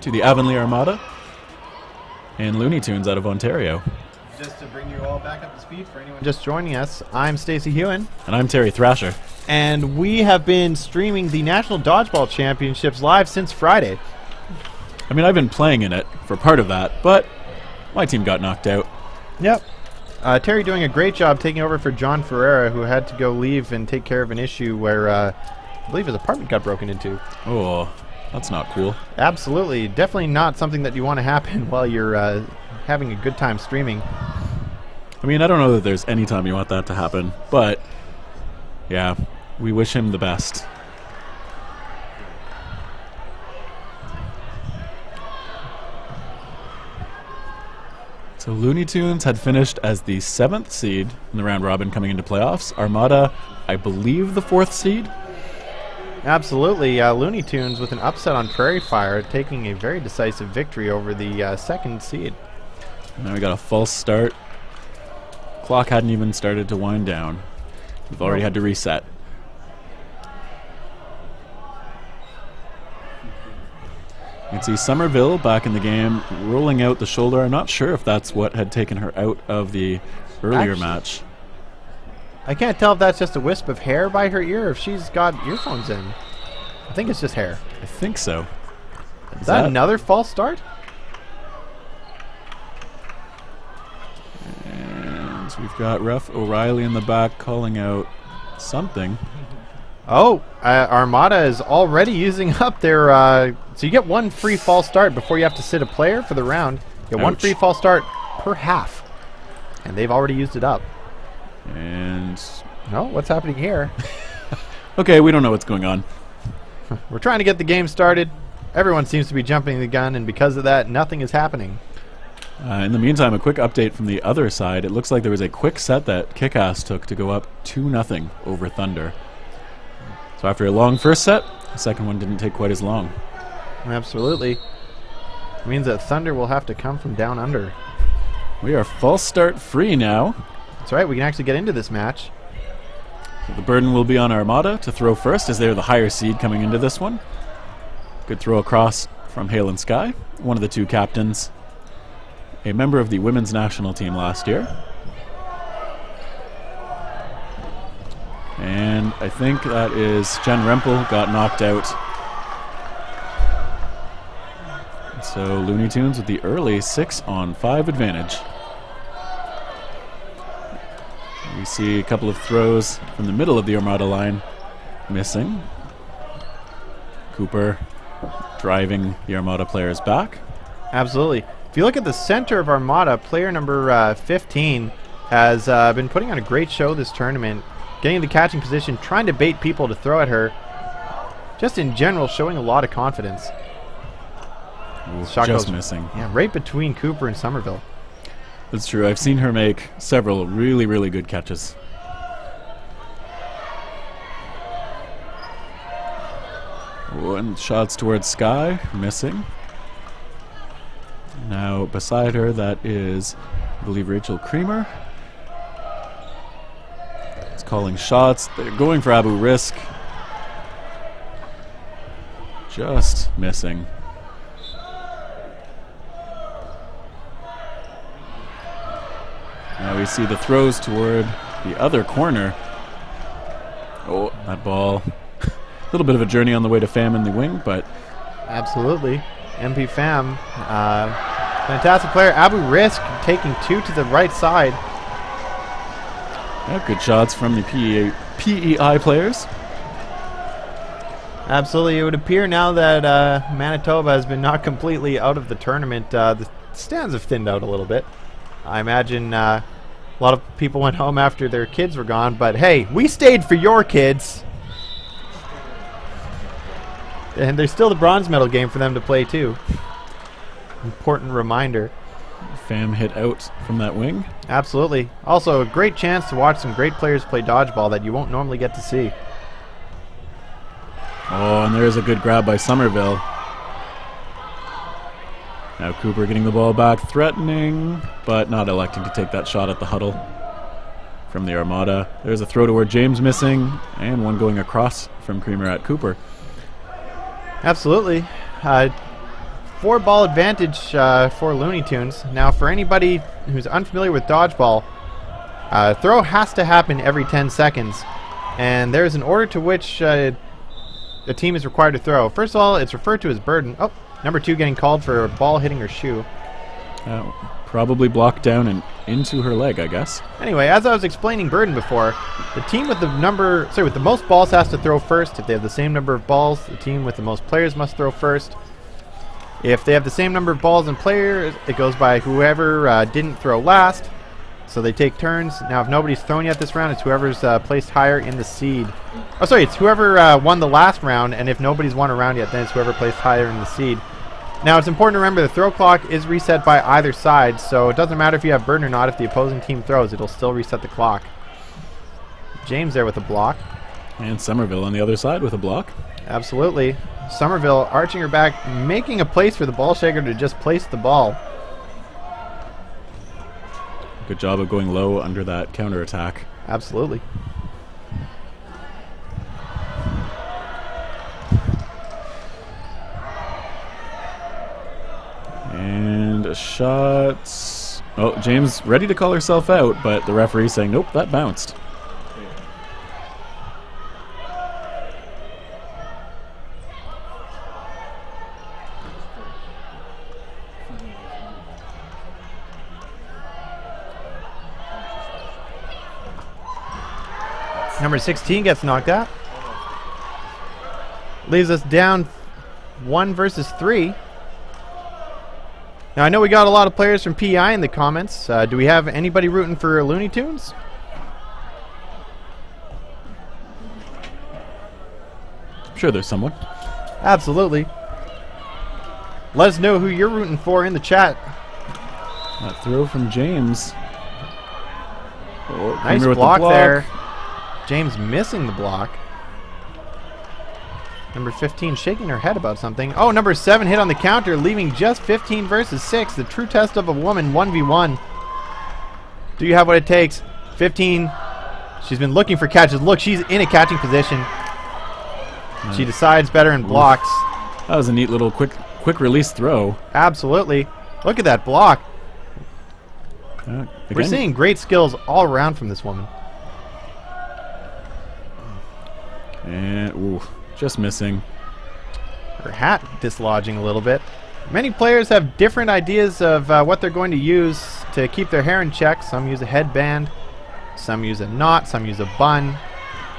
to the Avonlea Armada and Looney Tunes out of Ontario. Just to bring you all back up to speed for anyone just joining us, I'm Stacey Hewen. And I'm Terry Thrasher. And we have been streaming the National Dodgeball Championships live since Friday. I mean, I've been playing in it for part of that, but my team got knocked out. Yep. Terry doing a great job taking over for John Ferreira, who had to go leave and take care of an issue where I believe his apartment got broken into. Oh, that's not cool. Absolutely. Definitely not something that you want to happen while you're having a good time streaming. I mean, I don't know that there's any time you want that to happen, but yeah, we wish him the best. So Looney Tunes had finished as the 7th seed in the round robin coming into playoffs. Armada, I believe, the 4th seed. Absolutely. Looney Tunes with an upset on Prairie Fire, taking a very decisive victory over the 2nd seed. Now we got a false start. Clock hadn't even started to wind down. We've already had to reset. You can see Somerville back in the game, rolling out the shoulder. I'm not sure if that's what had taken her out of the earlier match. I can't tell if that's just a wisp of hair by her ear or if she's got earphones in. I think it's just hair. I think so. Is that another false start? And we've got Ref O'Reilly in the back calling out something. Oh, Armada is already using up their... so you get one free false start before you have to sit a player for the round. You get one free false start per half. And they've already used it up. And... No, what's happening here? Okay, we don't know what's going on. We're trying to get the game started. Everyone seems to be jumping the gun, and because of that, nothing is happening. In the meantime, a quick update from the other side. It looks like there was a quick set that Kickass took to go up 2-0 over Thunder. So after a long first set, the second one didn't take quite as long. Absolutely. It means that Thunder will have to come from down under. We are false start free now. That's right, we can actually get into this match. So the burden will be on Armada to throw first, as they're the higher seed coming into this one. Good throw across from Hale and Sky, one of the two captains. A member of the women's national team last year. And I think that is Jen Rempel got knocked out. So Looney Tunes with the early 6-on-5 advantage. We see a couple of throws from the middle of the Armada line missing. Cooper driving the Armada players back. Absolutely. If you look at the center of Armada, player number 15 has been putting on a great show this tournament, getting the catching position, trying to bait people to throw at her. Just in general, showing a lot of confidence. Ooh, Shot just goes, missing. Yeah, right between Cooper and Somerville. That's true. I've seen her make several really, really good catches. And shots towards Sky, missing. Now beside her, that is, I believe, Rachel Creamer. It's calling shots. They're going for Abu Risk. Just missing. Now we see the throws toward the other corner. Oh, that ball. A little bit of a journey on the way to Fam in the wing, but... Absolutely. MP Fam, fantastic player. Abu Risk taking 2 to the right side. Yeah, good shots from the PEI players. Absolutely. It would appear now that Manitoba has been knocked completely out of the tournament. The stands have thinned out a little bit. I imagine a lot of people went home after their kids were gone, but hey, we stayed for your kids. And there's still the bronze medal game for them to play too. Important reminder. Fam hit out from that wing. Absolutely. Also a great chance to watch some great players play dodgeball that you won't normally get to see. Oh, and there's a good grab by Somerville. Now Cooper getting the ball back, threatening, but not electing to take that shot at the huddle from the Armada. There's a throw toward James missing, and one going across from Creamer at Cooper. Absolutely. 4-ball advantage for Looney Tunes. Now, for anybody who's unfamiliar with dodgeball, throw has to happen every 10 seconds. And there's an order to which a team is required to throw. First of all, it's referred to as burden. Oh, number 2 getting called for a ball hitting her shoe. Probably blocked down and into her leg, I guess. Anyway, as I was explaining burden before, the team with with the most balls has to throw first. If they have the same number of balls, the team with the most players must throw first. If they have the same number of balls and players, it goes by whoever didn't throw last. So they take turns. Now, if nobody's thrown yet this round, it's whoever's placed higher in the seed. Oh, sorry, it's whoever won the last round, and if nobody's won a round yet, then it's whoever placed higher in the seed. Now, it's important to remember the throw clock is reset by either side, so it doesn't matter if you have burden or not. If the opposing team throws, it'll still reset the clock. James there with a block. And Somerville on the other side with a block. Absolutely. Somerville arching her back, making a place for the ball shaker to just place the ball. Good job of going low under that counterattack. Absolutely. And a shot. Oh, James ready to call herself out, but the referee saying, nope, that bounced. Number 16 gets knocked out. Leaves us down 1 versus 3. Now, I know we got a lot of players from PI in the comments. Do we have anybody rooting for Looney Tunes? I'm sure there's someone. Absolutely. Let us know who you're rooting for in the chat. That throw from James. Oh, nice block there. James missing the block. Number 15 shaking her head about something. Oh, number 7 hit on the counter, leaving just 15 versus 6. The true test of a woman, 1v1. Do you have what it takes? 15. She's been looking for catches. Look, she's in a catching position. She decides better and blocks. That was a neat little quick release throw. Absolutely. Look at that block. We're seeing great skills all around from this woman. And, ooh. Just missing. Her hat dislodging a little bit. Many players have different ideas of what they're going to use to keep their hair in check. Some use a headband. Some use a knot. Some use a bun.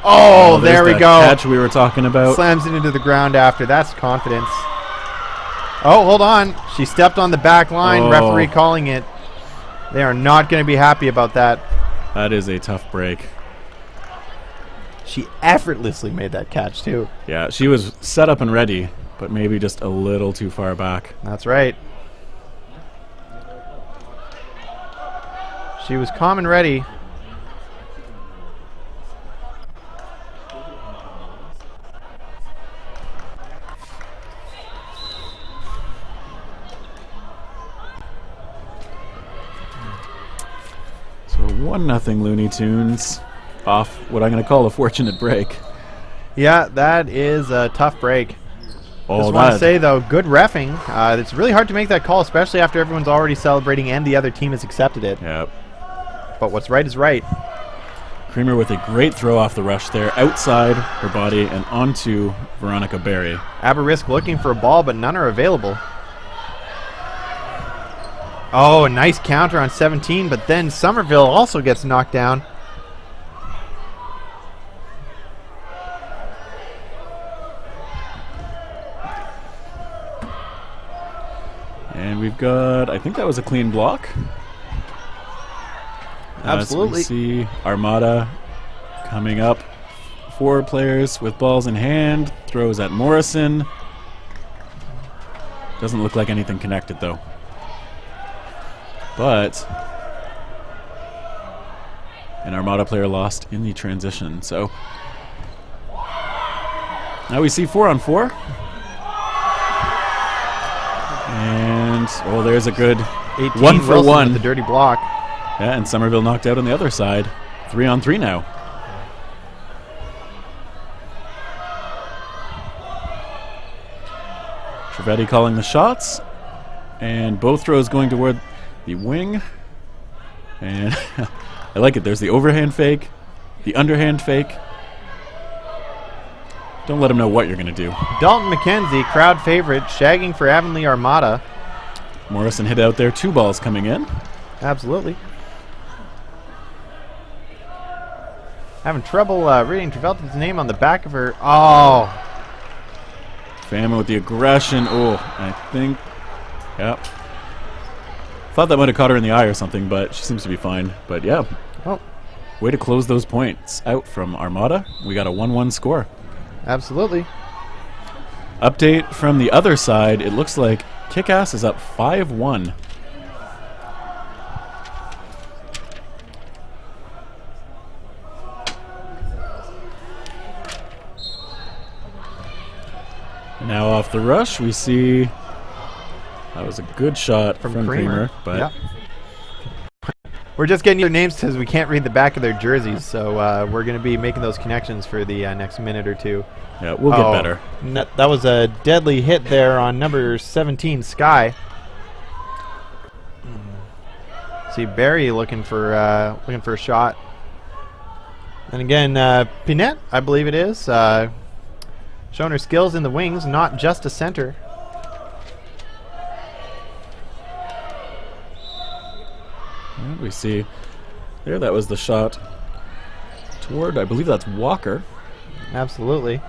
Oh, there we go. Catch we were talking about. Slams it into the ground after. That's confidence. Oh, hold on. She stepped on the back line. Referee calling it. They are not going to be happy about that. That is a tough break. She effortlessly made that catch, too. Yeah, she was set up and ready, but maybe just a little too far back. That's right. She was calm and ready. So 1-0 Looney Tunes. Off what I'm going to call a fortunate break. Yeah, that is a tough break. Oh, Just want to say, though, good reffing. It's really hard to make that call, especially after everyone's already celebrating and the other team has accepted it. Yep. But what's right is right. Creamer with a great throw off the rush there, outside her body and onto Veronica Berry. Aberisk looking for a ball, but none are available. Oh, a nice counter on 17, but then Somerville also gets knocked down. And we've got, I think that was a clean block. Absolutely. So we see Armada coming up. 4 players with balls in hand. Throws at Morrison. Doesn't look like anything connected, though. But an Armada player lost in the transition. So now we see 4-on-4. And, oh, there's a good 1 for Wilson 1. with the dirty block. Yeah, and Somerville knocked out on the other side. 3-on-3 now. Trevetti calling the shots. And both throws going toward the wing. And I like it. There's the overhand fake, the underhand fake. Don't let him know what you're going to do. Dalton McKenzie, crowd favorite, shagging for Avonlea Armada. Morrison hit out there. 2 balls coming in. Absolutely. Having trouble reading Travelta's name on the back of her. Oh. Fama with the aggression. Oh, I think. Yep. Thought that might have caught her in the eye or something, but she seems to be fine. But yeah. Oh. Way to close those points out from Armada. We got a 1-1 score. Absolutely. Update from the other side. It looks like Kickass is up 5-1. Now off the rush, we see that was a good shot from Creamer, but yeah. We're just getting your names because we can't read the back of their jerseys, so we're going to be making those connections for the next minute or two. Yeah, we'll get better. That was a deadly hit there on number 17, Sky. See Barry looking for a shot, and again Pinette, I believe it is, showing her skills in the wings, not just a center. We see there, that was the shot toward, I believe that's Walker. Absolutely.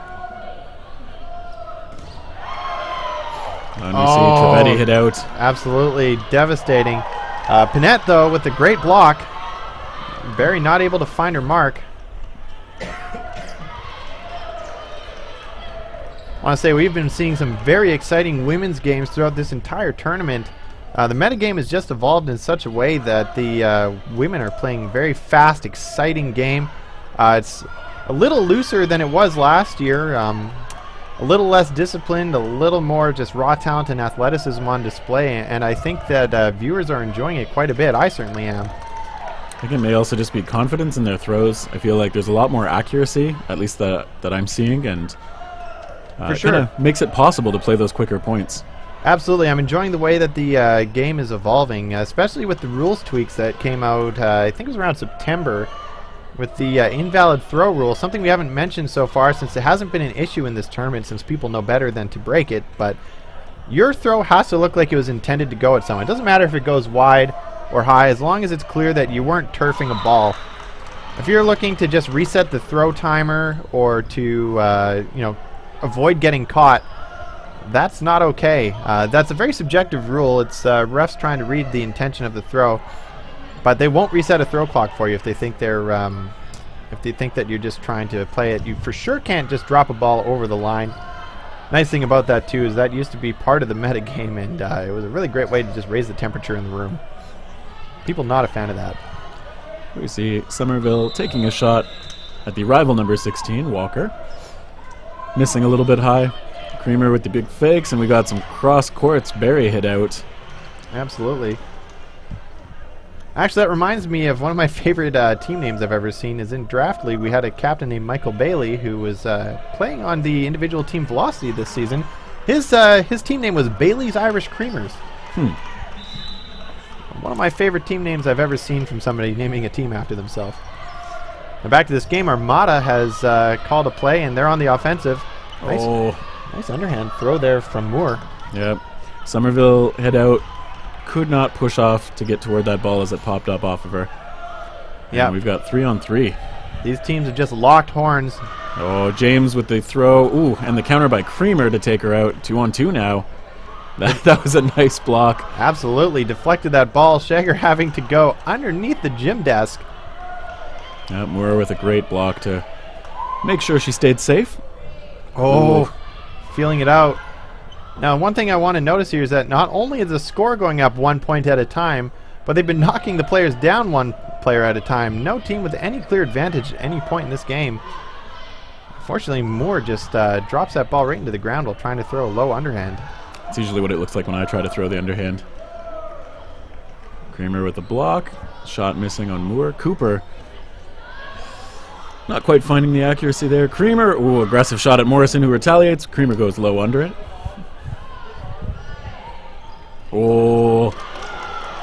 And we see Trivedi hit out. Absolutely devastating. Pinette, though, with a great block. Barry not able to find her mark. I want to say we've been seeing some very exciting women's games throughout this entire tournament. The metagame has just evolved in such a way that the women are playing very fast, exciting game. It's a little looser than it was last year, a little less disciplined, a little more just raw talent and athleticism on display, and I think that viewers are enjoying it quite a bit. I certainly am. I think it may also just be confidence in their throws. I feel like there's a lot more accuracy, at least that I'm seeing, and for sure, it makes it possible to play those quicker points. Absolutely. I'm enjoying the way that the game is evolving, especially with the rules tweaks that came out, I think it was around September, with the invalid throw rule, something we haven't mentioned so far since it hasn't been an issue in this tournament since people know better than to break it, but your throw has to look like it was intended to go at someone. It doesn't matter if it goes wide or high, as long as it's clear that you weren't turfing a ball. If you're looking to just reset the throw timer or to avoid getting caught, that's not okay. That's a very subjective rule. It's refs trying to read the intention of the throw, but they won't reset a throw clock for you if they think that you're just trying to play it. You for sure can't just drop a ball over the line. Nice thing about that too is that used to be part of the meta game, and it was a really great way to just raise the temperature in the room. People not a fan of that. We see Somerville taking a shot at the rival number 16, Walker. Missing a little bit high. Creamer with the big fakes, and we got some cross courts. Barry hit out. Absolutely. Actually, that reminds me of one of my favorite team names I've ever seen. Is in Draft League, we had a captain named Michael Bailey who was playing on the individual team Velocity this season. His team name was Bailey's Irish Creamers. One of my favorite team names I've ever seen from somebody naming a team after themselves. Now back to this game, Armada has called a play, and they're on the offensive. Nice underhand throw there from Moore. Yep. Somerville hit out. Could not push off to get toward that ball as it popped up off of her. Yeah, we've got 3-on-3. These teams have just locked horns. Oh, James with the throw. Ooh, and the counter by Creamer to take her out. 2-on-2 now. That was a nice block. Absolutely. Deflected that ball. Shagger having to go underneath the gym desk. Yep, Moore with a great block to make sure she stayed safe. Oh. Ooh. Feeling it out. Now, one thing I want to notice here is that not only is the score going up 1 point at a time, but they've been knocking the players down one player at a time. No team with any clear advantage at any point in this game. Unfortunately, Moore just drops that ball right into the ground while trying to throw a low underhand. It's usually what it looks like when I try to throw the underhand. Creamer with the block. Shot missing on Moore. Cooper not quite finding the accuracy there. Creamer, ooh, aggressive shot at Morrison, who retaliates. Creamer goes low under it. Oh,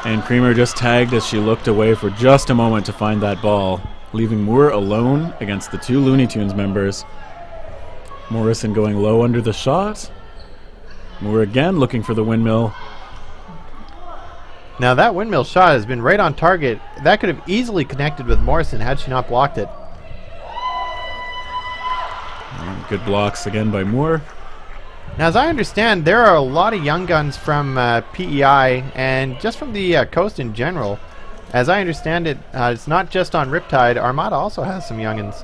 and Creamer just tagged as she looked away for just a moment to find that ball, leaving Moore alone against the two Looney Tunes members. Morrison going low under the shot. Moore again looking for the windmill. Now that windmill shot has been right on target. That could have easily connected with Morrison had she not blocked it. And good blocks again by Moore. Now, as I understand, there are a lot of young guns from PEI and just from the coast in general. As I understand it, it's not just on Riptide. Armada also has some youngins.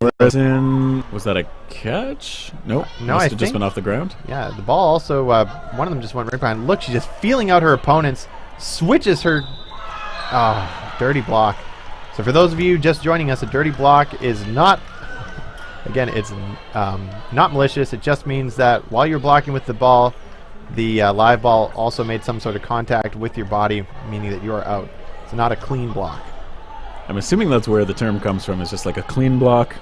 Morrison, was that a catch? Nope. No, Must I have just think- been off the ground. Yeah, the ball also, one of them just went right behind. Look, she's just feeling out her opponents, switches her. Oh, dirty block. So for those of you just joining us, a dirty block is not, again, it's not malicious. It just means that while you're blocking with the ball, the live ball also made some sort of contact with your body, meaning that you are out. It's not a clean block. I'm assuming that's where the term comes from. It's just like a clean block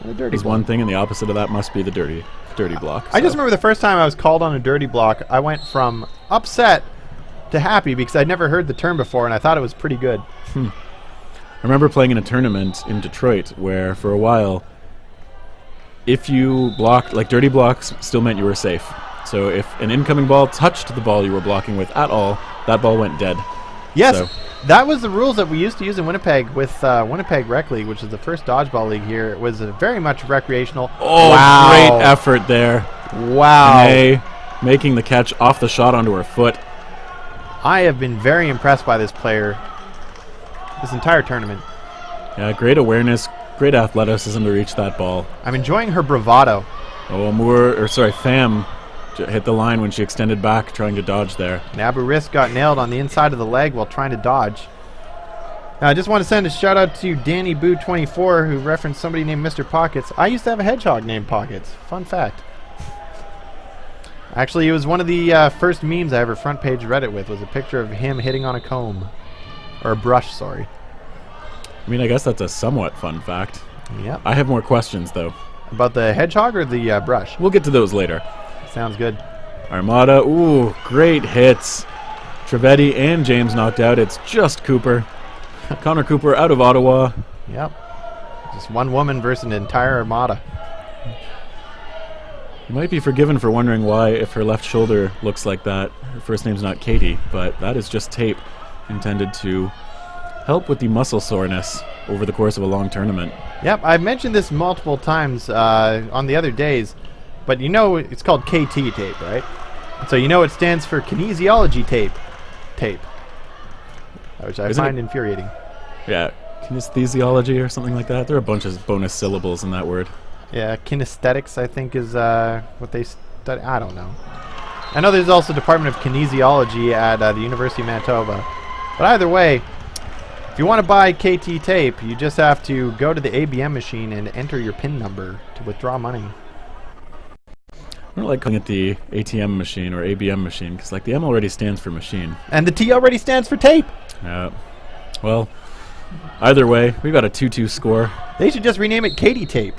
And a dirty is block. one thing, and the opposite of that must be the dirty block. I just So, remember the first time I was called on a dirty block, I went from upset to happy because I'd never heard the term before, and I thought it was pretty good. I remember playing in a tournament in Detroit where, for a while, if you blocked, like dirty blocks still meant you were safe. So if an incoming ball touched the ball you were blocking with at all, that ball went dead. Yes, So- that was the rules that we used to use in Winnipeg with Winnipeg Rec League, which is the first dodgeball league here. It was very much recreational. Oh, wow. great effort there. Wow. Renee making the catch off the shot onto her foot. I have been very impressed by this player this entire tournament. Yeah, great awareness, great athleticism to reach that ball. I'm enjoying her bravado. Oh, Pham hit the line when she extended back trying to dodge there. And Abu Risk got nailed on the inside of the leg while trying to dodge. Now, I just want to send a shout out to Danny Boo24 who referenced somebody named Mr. Pockets. I used to have a hedgehog named Pockets. Fun fact. Actually, it was one of the first memes I ever front page Reddit with, was a picture of him hitting on a comb. Or a brush, sorry. I mean, I guess that's a somewhat fun fact. Yep. I have more questions, though. About the hedgehog or the brush? We'll get to those later. Sounds good. Armada, ooh, great hits. Trivedi and James knocked out. It's just Cooper. Connor Cooper out of Ottawa. Yep. Just one woman versus an entire armada. You might be forgiven for wondering why, if her left shoulder looks like that, her first name's not Katie, but that is just tape intended to help with the muscle soreness over the course of a long tournament. Yep, I've mentioned this multiple times on the other days, but you know it's called KT tape, right? So you know it stands for kinesiology tape. Which I Isn't find it- infuriating. Yeah, kinesthesiology or something like that. There are a bunch of bonus syllables in that word. Yeah, kinesthetics I think is what they study. I don't know. I know there's also Department of Kinesiology at the University of Manitoba. But either way, if you want to buy KT tape, you just have to go to the ABM machine and enter your PIN number to withdraw money. I don't like calling it the ATM machine or ABM machine because, like, the M already stands for machine. And the T already stands for tape. Well, either way, we've got a 2-2 score. They should just rename it Katie tape.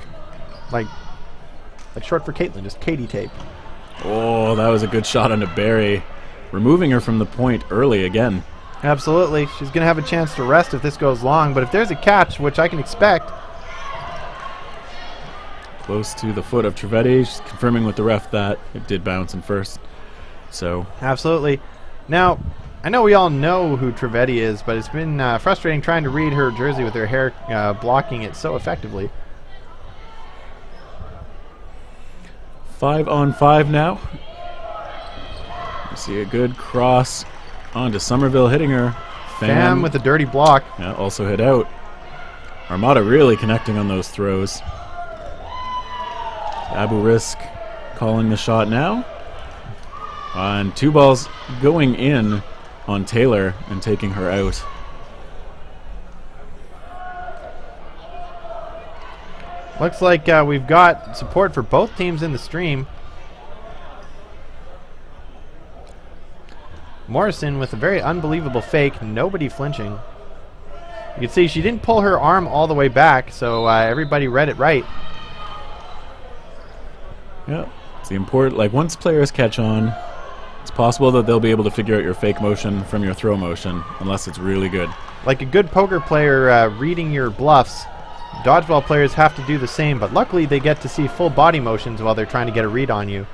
Like short for Caitlin, just Katie tape. Oh, that was a good shot onto Barry. Removing her from the point early again. Absolutely. She's going to have a chance to rest if this goes long, but if there's a catch, which I can expect. Close to the foot of Trivedi. She's confirming with the ref that it did bounce in first. So, Absolutely. Now, I know we all know who Trivedi is, but it's been frustrating trying to read her jersey with her hair blocking it so effectively. 5-on-5 now. You see a good cross onto Somerville, hitting her. Pham with a dirty block. Yeah, also hit out. Armada really connecting on those throws. Abu Risk calling the shot now. And 2 balls going in on Taylor and taking her out. Looks like we've got support for both teams in the stream. Morrison with a very unbelievable fake, nobody flinching. You can see she didn't pull her arm all the way back, so everybody read it right. Yeah, it's the important. Like, once players catch on, it's It's possible that they'll be able to figure out your fake motion from your throw motion, unless it's really good. Like a good poker player reading your bluffs, dodgeball players have to do the same, but luckily they get to see full body motions while they're trying to get a read on you.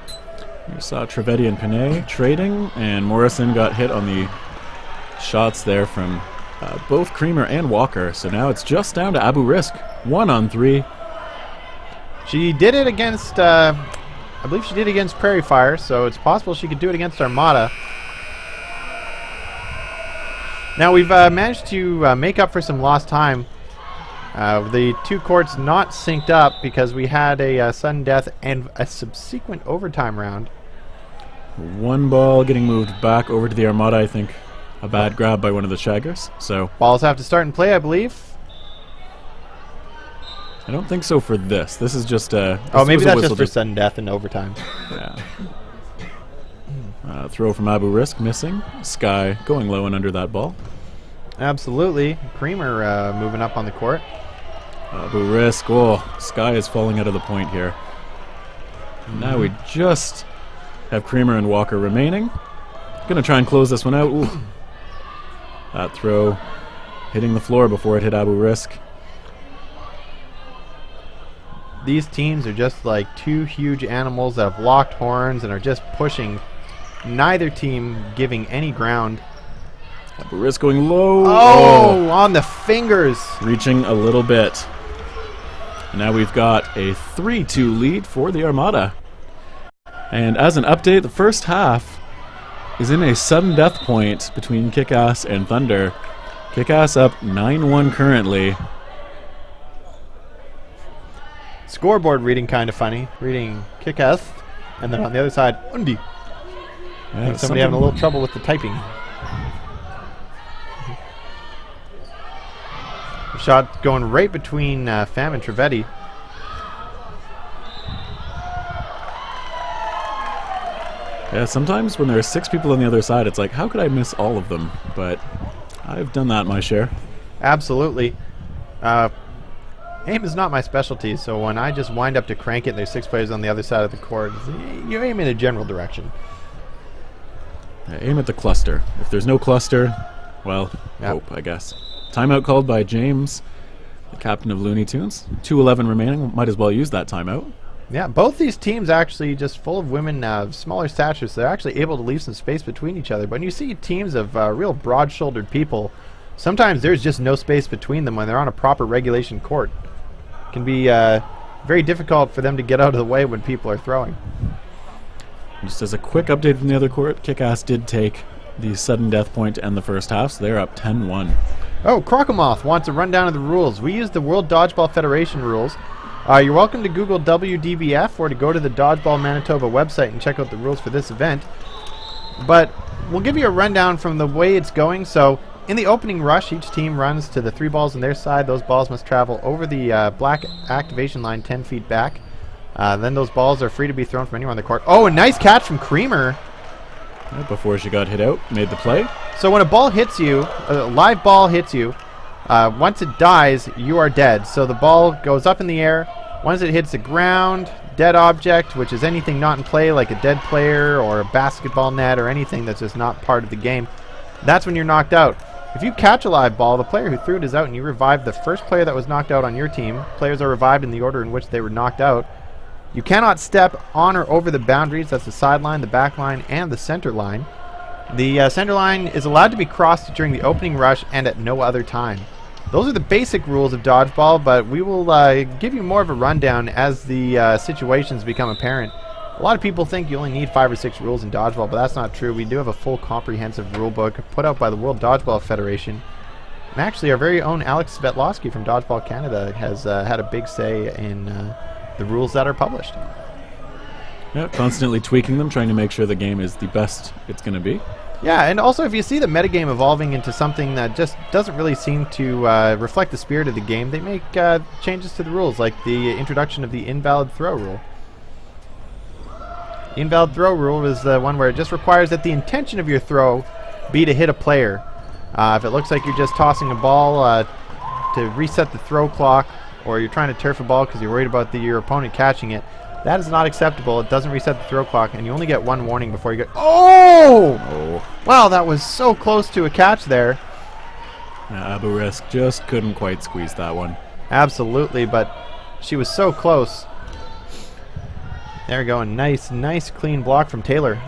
You saw Trivedi and Panay trading, and Morrison got hit on the shots there from both Creamer and Walker. So now it's just down to Abu Risk, 1-on-3. She did it against, I believe she did it against Prairie Fire, so it's possible she could do it against Armada. Now we've managed to make up for some lost time. The two courts not synced up because we had a sudden death and a subsequent overtime round. One ball getting moved back over to the Armada, I think. A bad grab by one of the shaggers. So balls have to start and play, I believe. I don't think so for this. This is just oh, maybe that's just for sudden death and overtime. Yeah. Throw from Abu Risk, missing. Sky going low and under that ball. Absolutely. Creamer moving up on the court. Abu Risk. Oh, Sky is falling out of the point here. Now we just have Creamer and Walker remaining. Gonna try and close this one out. Ooh. That throw hitting the floor before it hit Abu Risk. These teams are just like two huge animals that have locked horns and are just pushing. Neither team giving any ground. Abu Risk going low. Oh, on the fingers. Reaching a little bit. And now we've got a 3-2 lead for the Armada. And as an update, the first half is in a sudden death point between Kickass and Thunder. Kickass up 9-1 currently. Scoreboard reading kind of funny. Reading Kickass, and then on the other side, Undi. I think somebody having a little trouble with the typing. Shot going right between Fam and Trivedi. Yeah, sometimes when there are 6 people on the other side, it's like, how could I miss all of them? But I've done that my share. Absolutely. Aim is not my specialty, so when I just wind up to crank it and there's 6 players on the other side of the court, you aim in a general direction. Aim at the cluster. If there's no cluster, well, hope, I guess. Timeout called by James, the captain of Looney Tunes. 2:11 remaining. Might as well use that timeout. Yeah, both these teams actually just full of women of smaller stature, so they're actually able to leave some space between each other. But when you see teams of real broad-shouldered people, sometimes there's just no space between them when they're on a proper regulation court. It can be very difficult for them to get out of the way when people are throwing. Just as a quick update from the other court, Kickass did take the sudden death point to end the first half, so they're up 10-1. Oh, Crocomoth wants a rundown of the rules. We use the World Dodgeball Federation rules. You're welcome to Google WDBF or to go to the Dodgeball Manitoba website and check out the rules for this event. But we'll give you a rundown from the way it's going. So in the opening rush, each team runs to the 3 balls on their side. Those balls must travel over the black activation line 10 feet back. Then those balls are free to be thrown from anywhere on the court. Oh, a nice catch from Creamer. Before she got hit out, made the play. So when a ball hits you, a live ball hits you, once it dies, you are dead. So the ball goes up in the air. Once it hits the ground, dead object, which is anything not in play, like a dead player or a basketball net or anything that's just not part of the game, that's when you're knocked out. If you catch a live ball, the player who threw it is out, and you revive the first player that was knocked out on your team. Players are revived in the order in which they were knocked out. You cannot step on or over the boundaries. That's the sideline, the back line, and the center line. The center line is allowed to be crossed during the opening rush and at no other time. Those are the basic rules of dodgeball, but we will give you more of a rundown as the situations become apparent. A lot of people think you only need 5 or 6 rules in dodgeball, but that's not true. We do have a full comprehensive rule book put out by the World Dodgeball Federation. And actually, our very own Alex Svetlowski from Dodgeball Canada has had a big say in the rules that are published. Yeah, constantly tweaking them, trying to make sure the game is the best it's going to be. Yeah, and also if you see the metagame evolving into something that just doesn't really seem to reflect the spirit of the game, they make changes to the rules, like the introduction of the invalid throw rule. The invalid throw rule is the one where it just requires that the intention of your throw be to hit a player. If it looks like you're just tossing a ball to reset the throw clock, or you're trying to turf a ball because you're worried about your opponent catching it, That is not acceptable. It doesn't reset the throw clock, and you only get one warning before you get... Oh! Wow, that was so close to a catch there. Aburisk just couldn't quite squeeze that one. Absolutely, but she was so close. There we go. A nice clean block from Taylor.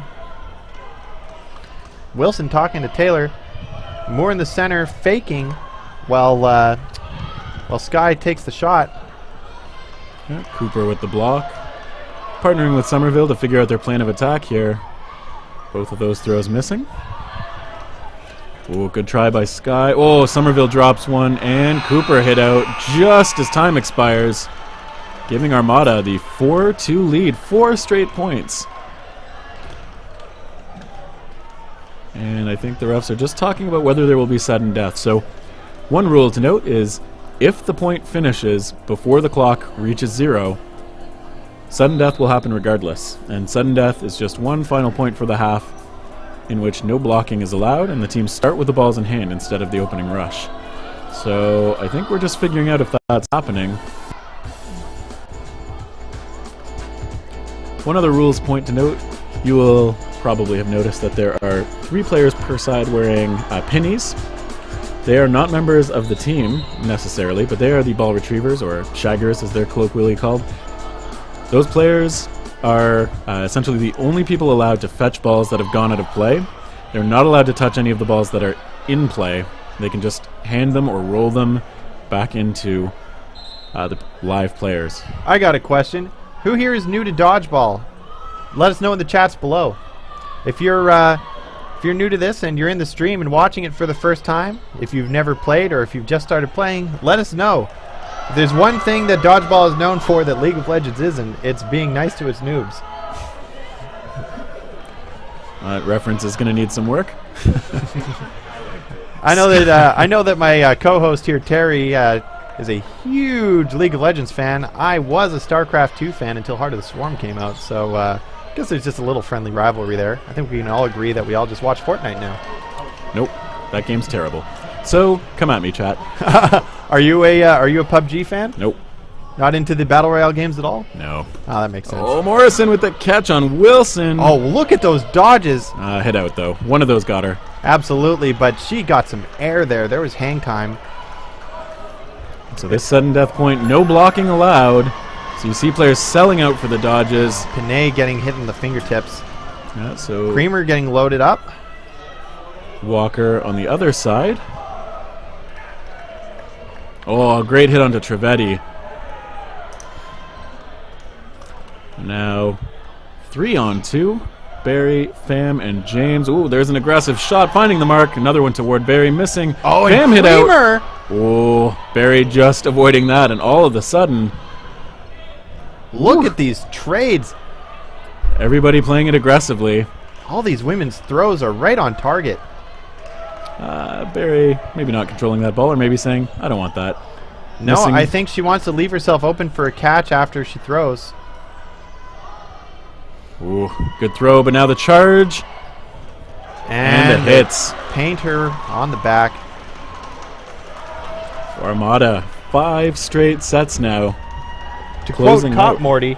Wilson talking to Taylor. More in the center, faking while Sky takes the shot. Yeah, Cooper with the block. Partnering with Somerville to figure out their plan of attack here. Both of those throws missing. Oh, good try by Sky. Oh, Somerville drops one, and Cooper hit out just as time expires, giving Armada the 4-2 lead. 4 straight points. And I think the refs are just talking about whether there will be sudden death. So one rule to note is if the point finishes before the clock reaches 0, sudden death will happen regardless. And sudden death is just one final point for the half, in which no blocking is allowed, and the teams start with the balls in hand instead of the opening rush. So I think we're just figuring out if that's happening. One other rules point to note, you will probably have noticed that there are 3 players per side wearing pinnies. They are not members of the team necessarily, but they are the ball retrievers, or shaggers as they're colloquially called. Those players are essentially the only people allowed to fetch balls that have gone out of play. They're not allowed to touch any of the balls that are in play. They can just hand them or roll them back into the live players. I got a question. Who here is new to Dodgeball? Let us know in the chats below. If you're new to this and you're in the stream and watching it for the first time, if you've never played or if you've just started playing, let us know. If there's one thing that Dodgeball is known for that League of Legends isn't, it's being nice to its noobs. That reference is going to need some work. I know that my co-host here, Terry, is a huge League of Legends fan. I was a StarCraft 2 fan until Heart of the Swarm came out, so I guess there's just a little friendly rivalry there. I think we can all agree that we all just watch Fortnite now. Nope, that game's terrible. So come at me, chat. Are you a PUBG fan? Nope. Not into the Battle Royale games at all? No. Oh, that makes sense. Oh, Morrison with the catch on Wilson. Oh, look at those dodges. Hit out, though. One of those got her. Absolutely, but she got some air there. There was hang time. So this sudden death point, no blocking allowed. So you see players selling out for the dodges. Panay getting hit in the fingertips. Yeah, so Creamer getting loaded up. Walker on the other side. Oh, a great hit onto Trivedi. Now 3-on-2. Barry, Pham, and James. Ooh, there's an aggressive shot finding the mark. Another one toward Barry, missing. Oh, Pham and hit Creamer. out. Oh, Barry just avoiding that, and all of a sudden, look at these trades. Everybody playing it aggressively. All these women's throws are right on target. Barry maybe not controlling that ball, or maybe saying, I don't want that. No, Missing. I think she wants to leave herself open for a catch after she throws. Ooh, good throw, but now the charge. And it hits. Paint her on the back. For Armada, 5 straight sets now. To quote Cop Morty,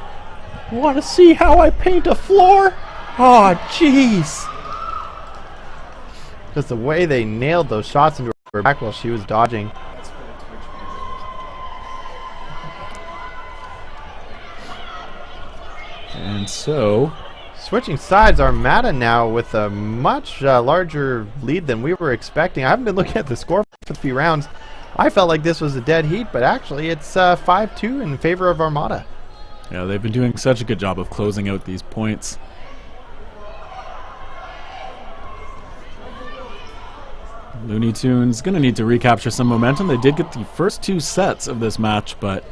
want to see how I paint a floor? Oh, jeez. Just the way they nailed those shots into her back while she was dodging. And so, switching sides, Armada now with a much larger lead than we were expecting. I haven't been looking at the score for a few rounds. I felt like this was a dead heat, but actually it's 5-2 in favor of Armada. Yeah, they've been doing such a good job of closing out these points. Looney Tunes going to need to recapture some momentum. They did get the first 2 sets of this match, but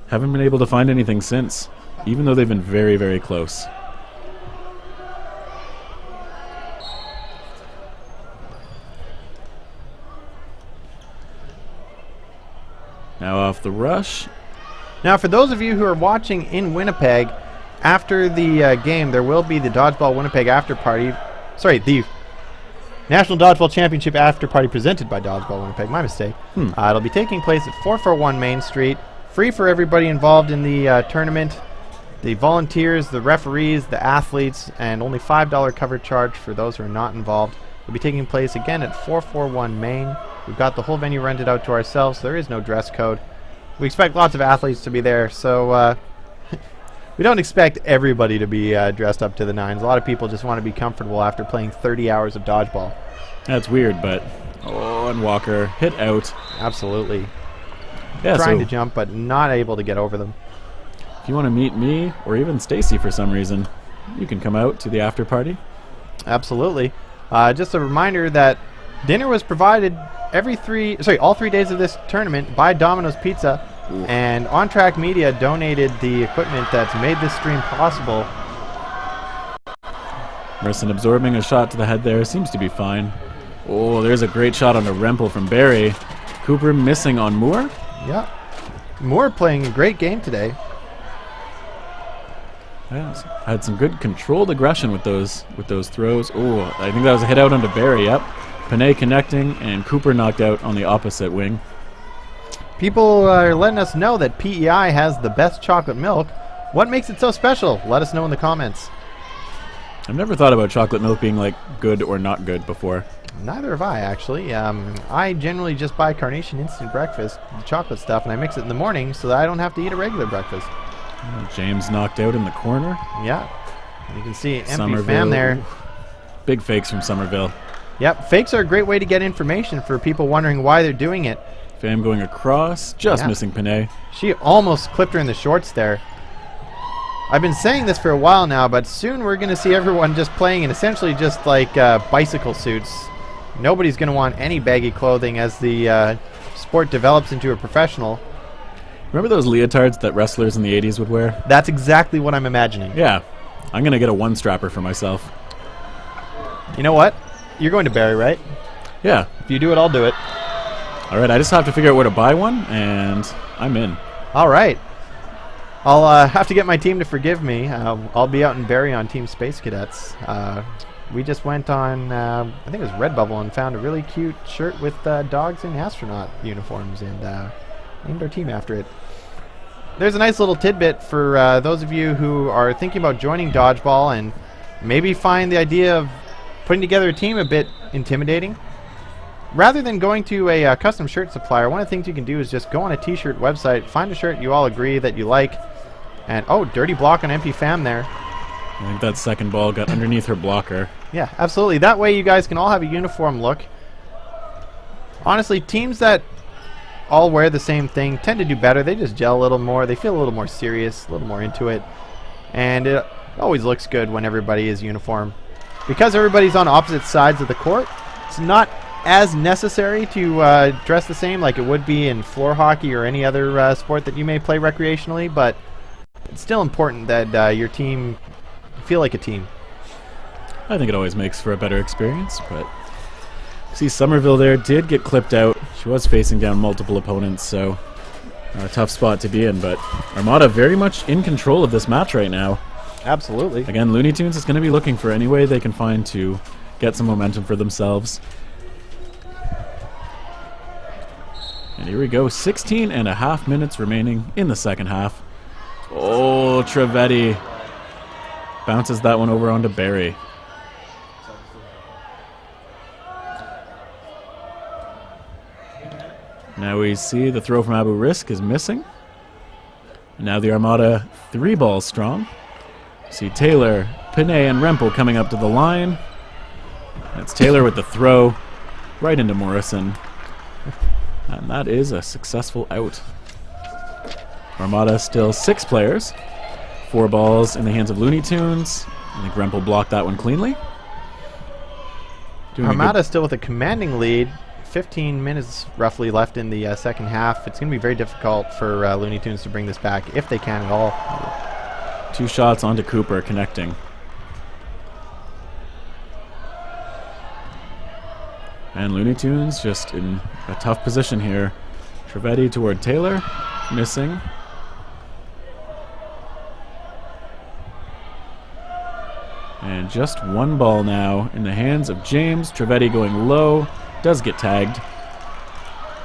haven't been able to find anything since, even though they've been very, very close. Now off the rush. Now for those of you who are watching in Winnipeg, after the game there will be the Dodgeball Winnipeg after party. Sorry, the National Dodgeball Championship after party presented by Dodgeball Winnipeg. My mistake. It'll be taking place at 441 Main Street. Free for everybody involved in the tournament. The volunteers, the referees, the athletes, and only $5 cover charge for those who are not involved. Will be taking place again at 441 Main. We've got the whole venue rented out to ourselves, so there is no dress code. We expect lots of athletes to be there, so we don't expect everybody to be dressed up to the nines. A lot of people just want to be comfortable after playing 30 hours of dodgeball. That's weird, but... Oh, and Walker hit out. Absolutely. Yeah, Trying so to jump, but not able to get over them. if you want to meet me, or even Stacy for some reason, you can come out to the after party. Absolutely. Just a reminder that dinner was provided all 3 days of this tournament by Domino's Pizza. Ooh. And On Track Media donated the equipment that's made this stream possible. Merson absorbing a shot to the head there. Seems to be fine. Oh, there's a great shot on a Rempel from Barry. Cooper missing on Moore. Yeah. Moore playing a great game today. Yes. Had some good controlled aggression with those throws. Oh, I think that was a hit out onto Barry. Yep. Panay connecting, and Cooper knocked out on the opposite wing. People are letting us know that PEI has the best chocolate milk. What makes it so special? Let us know in the comments. I've never thought about chocolate milk being like good or not good before. Neither have I, actually. I generally just buy Carnation Instant Breakfast, the chocolate stuff, and I mix it in the morning so that I don't have to eat a regular breakfast. James knocked out in the corner. Yeah. You can see empty Somerville. fan there. Big fakes from Somerville. Yep, fakes are a great way to get information for people wondering why they're doing it. Fam going across, just missing Panay. She almost clipped her in the shorts there. I've been saying this for a while now, but soon we're going to see everyone just playing in essentially just like bicycle suits. Nobody's going to want any baggy clothing as the sport develops into a professional. Remember those leotards that wrestlers in the 80s would wear? That's exactly what I'm imagining. Yeah. I'm going to get a one-strapper for myself. You know what? You're going to Barry, right? Yeah. If you do it, I'll do it. All right, I just have to figure out where to buy one, and I'm in. All right. I'll have to get my team to forgive me. I'll be out in Barry on Team Space Cadets. We just went on, I think it was Redbubble, and found a really cute shirt with dogs in astronaut uniforms, and named our team after it. There's a nice little tidbit for those of you who are thinking about joining Dodgeball and maybe find the idea of putting together a team a bit intimidating. Rather than going to a custom shirt supplier, one of the things you can do is just go on a t-shirt website, find a shirt you all agree that you like, and oh, dirty block on empty fam there. I think that second ball got underneath her blocker. Yeah, absolutely. That way you guys can all have a uniform look. Honestly, teams that all wear the same thing tend to do better. They just gel a little more. They feel a little more serious, a little more into it. And it always looks good when everybody is uniform. Because everybody's on opposite sides of the court, it's not as necessary to dress the same like it would be in floor hockey or any other sport that you may play recreationally, but it's still important that your team feel like a team. I think it always makes for a better experience, but see, Somerville there did get clipped out. She was facing down multiple opponents, so a tough spot to be in, but Armada very much in control of this match right now. Absolutely. Again, Looney Tunes is going to be looking for any way they can find to get some momentum for themselves. And here we go, 16 and a half minutes remaining in the second half. Oh, Trevetti bounces that one over onto Barry. Now we see the throw from Abu Risk is missing. And now the Armada 3 balls strong. See Taylor, Panay, and Rempel coming up to the line. That's Taylor with the throw right into Morrison. And that is a successful out. Armada still 6 players. 4 balls in the hands of Looney Tunes. I think Rempel blocked that one cleanly. Armada still with a commanding lead. 15 minutes roughly left in the second half. It's going to be very difficult for Looney Tunes to bring this back, if they can at all. 2 shots onto Cooper, connecting. And Looney Tunes just in a tough position here. Trevetti toward Taylor, missing. And just 1 ball now in the hands of James. Trevetti going low, does get tagged.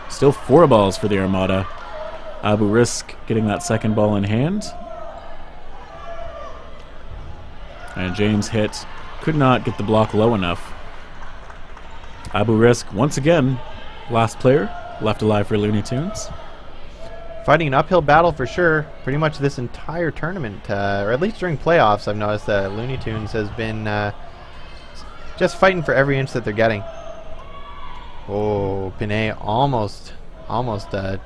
Still 4 balls for the Armada. Abu Risk getting that second ball in hand. And James hit. Could not get the block low enough. Abu Risk, once again, last player left alive for Looney Tunes. Fighting an uphill battle for sure. Pretty much this entire tournament, or at least during playoffs, I've noticed that Looney Tunes has been just fighting for every inch that they're getting. Oh, Pinay almost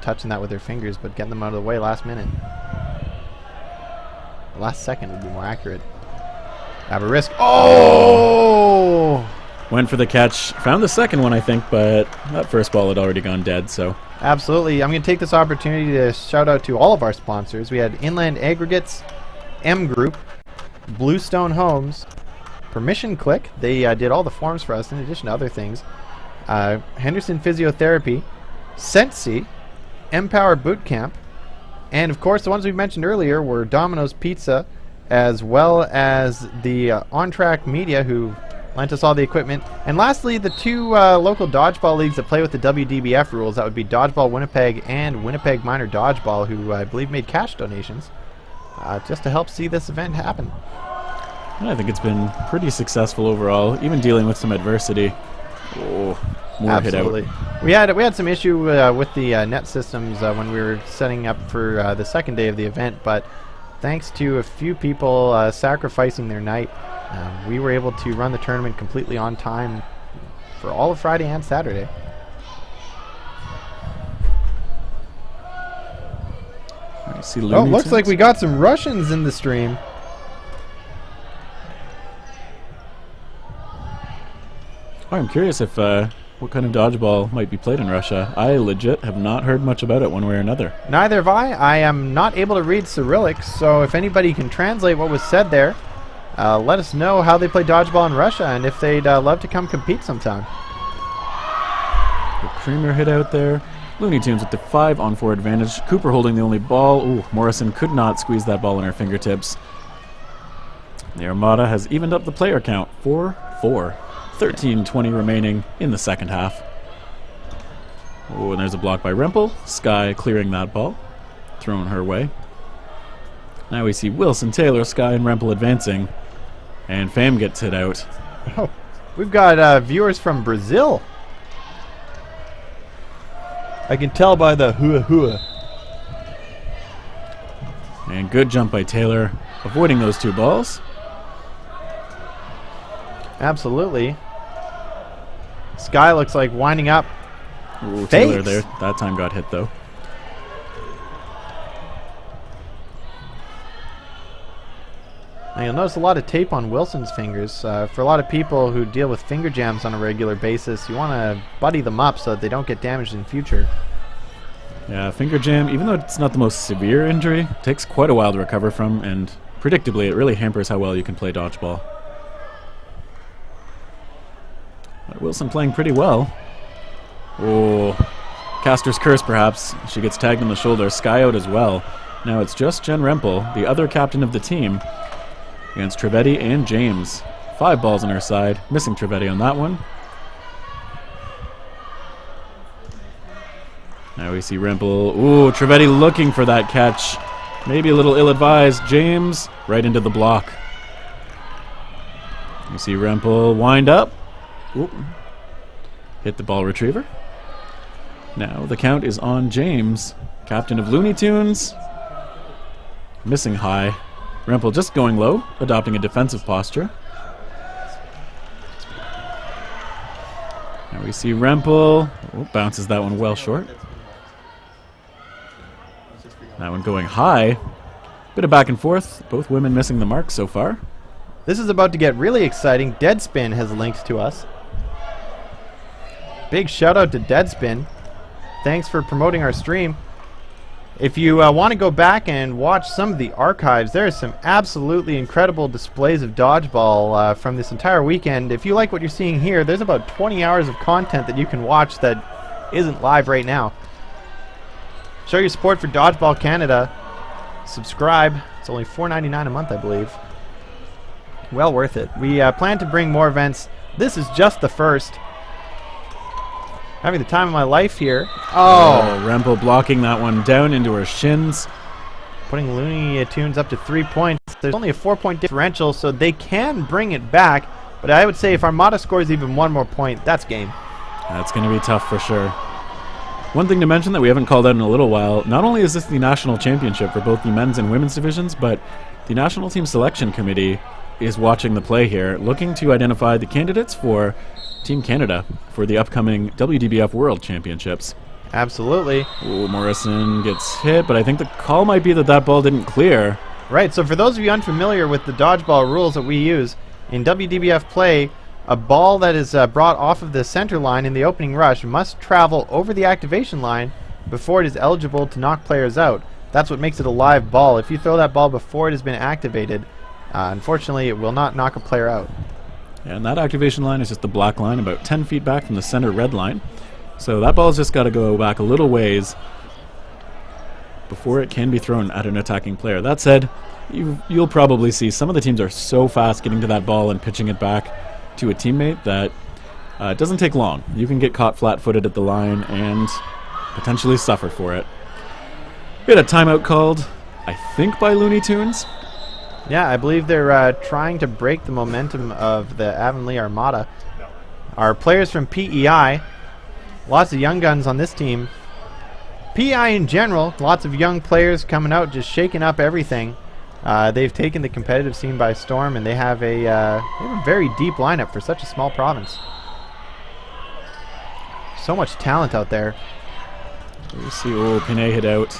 touching that with her fingers, but getting them out of the way last minute. Last second would be more accurate. Abu Risk. Oh! Went for the catch. Found the second one, I think, but that first ball had already gone dead, so. Absolutely. I'm going to take this opportunity to shout out to all of our sponsors. We had Inland Aggregates, M Group, Bluestone Homes, Permission Click. They did all the forms for us in addition to other things. Henderson Physiotherapy, Sensi, Empower Boot Camp, and of course the ones we mentioned earlier were Domino's Pizza, as well as the On Track Media, who lent us all the equipment. And lastly, the two local dodgeball leagues that play with the WDBF rules. That would be Dodgeball Winnipeg and Winnipeg Minor Dodgeball, who I believe made cash donations just to help see this event happen. I think it's been pretty successful overall, even dealing with some adversity. Oh, more Absolutely. hit out. We had some issue with the net systems when we were setting up for the second day of the event, but thanks to a few people sacrificing their night, we were able to run the tournament completely on time for all of Friday and Saturday. See Looks like we got some Russians in the stream. Oh, I'm curious if what kind of dodgeball might be played in Russia. I legit have not heard much about it one way or another. Neither have I. I am not able to read Cyrillic, so if anybody can translate what was said there, let us know how they play dodgeball in Russia and if they'd love to come compete sometime. The Creamer hit out there. Looney Tunes with the 5-on-4 advantage. Cooper holding the only ball. Ooh, Morrison could not squeeze that ball in her fingertips. The Armada has evened up the player count. 4-4. 13:20 remaining in the second half. Oh, and there's a block by Rempel. Sky clearing that ball. Thrown her way. Now we see Wilson, Taylor, Sky, and Rempel advancing. And Pham gets hit out. Oh, we've got viewers from Brazil. I can tell by the hua hua. And good jump by Taylor, avoiding those two balls. Absolutely. Sky looks like winding up. Ooh, Taylor there. That time got hit, though. Now you'll notice a lot of tape on Wilson's fingers. For a lot of people who deal with finger jams on a regular basis, you want to buddy them up so that they don't get damaged in future. Yeah, finger jam, even though it's not the most severe injury, takes quite a while to recover from, and predictably it really hampers how well you can play dodgeball. But Wilson playing pretty well. Oh, Caster's curse perhaps. She gets tagged on the shoulder. Sky out as well. Now it's just Jen Rempel, the other captain of the team, against Trivedi and James. 5 balls on her side. Missing Trivedi on that one. Now we see Rempel. Ooh, Trivedi looking for that catch. Maybe a little ill-advised. James right into the block. You see Rempel wind up. Ooh. Hit the ball retriever. Now the count is on James, captain of Looney Tunes. Missing high. Rempel just going low, adopting a defensive posture. Now we see Rempel. Oh, bounces that one well short. That one going high. Bit of back and forth. Both women missing the mark so far. This is about to get really exciting. Deadspin has linked to us. Big shout out to Deadspin. Thanks for promoting our stream. If you want to go back and watch some of the archives, there are some absolutely incredible displays of dodgeball from this entire weekend. If you like what you're seeing here, there's about 20 hours of content that you can watch that isn't live right now. Show your support for Dodgeball Canada. Subscribe. It's only $4.99 a month, I believe. Well worth it. We plan to bring more events. This is just the first. Having the time of my life here. Oh, Rempel blocking that one down into her shins. putting Looney Tunes up to 3 points. There's only a 4-point differential, so they can bring it back. But I would say if Armada scores even one more point, that's game. That's going to be tough for sure. One thing to mention that we haven't called out in a little while, not only is this the national championship for both the men's and women's divisions, but the National Team Selection Committee is watching the play here, looking to identify the candidates for Team Canada for the upcoming WDBF World Championships. Absolutely. Ooh, Morrison gets hit, but I think the call might be that that ball didn't clear. Right, so for those of you unfamiliar with the dodgeball rules that we use, in WDBF play, a ball that is brought off of the center line in the opening rush must travel over the activation line before it is eligible to knock players out. That's what makes it a live ball. If you throw that ball before it has been activated, unfortunately it will not knock a player out. Yeah, and that activation line is just the black line about 10 feet back from the center red line. So that ball's just got to go back a little ways before it can be thrown at an attacking player. That said, you'll probably see some of the teams are so fast getting to that ball and pitching it back to a teammate that it doesn't take long. You can get caught flat-footed at the line and potentially suffer for it. We had a timeout called, I think, by Looney Tunes. Yeah, I believe they're trying to break the momentum of the Avonlea Armada. Our players from PEI, lots of young guns on this team. PEI in general, lots of young players coming out, just shaking up everything. They've taken the competitive scene by storm, and they have a very deep lineup for such a small province. So much talent out there. We see Pinay hit out.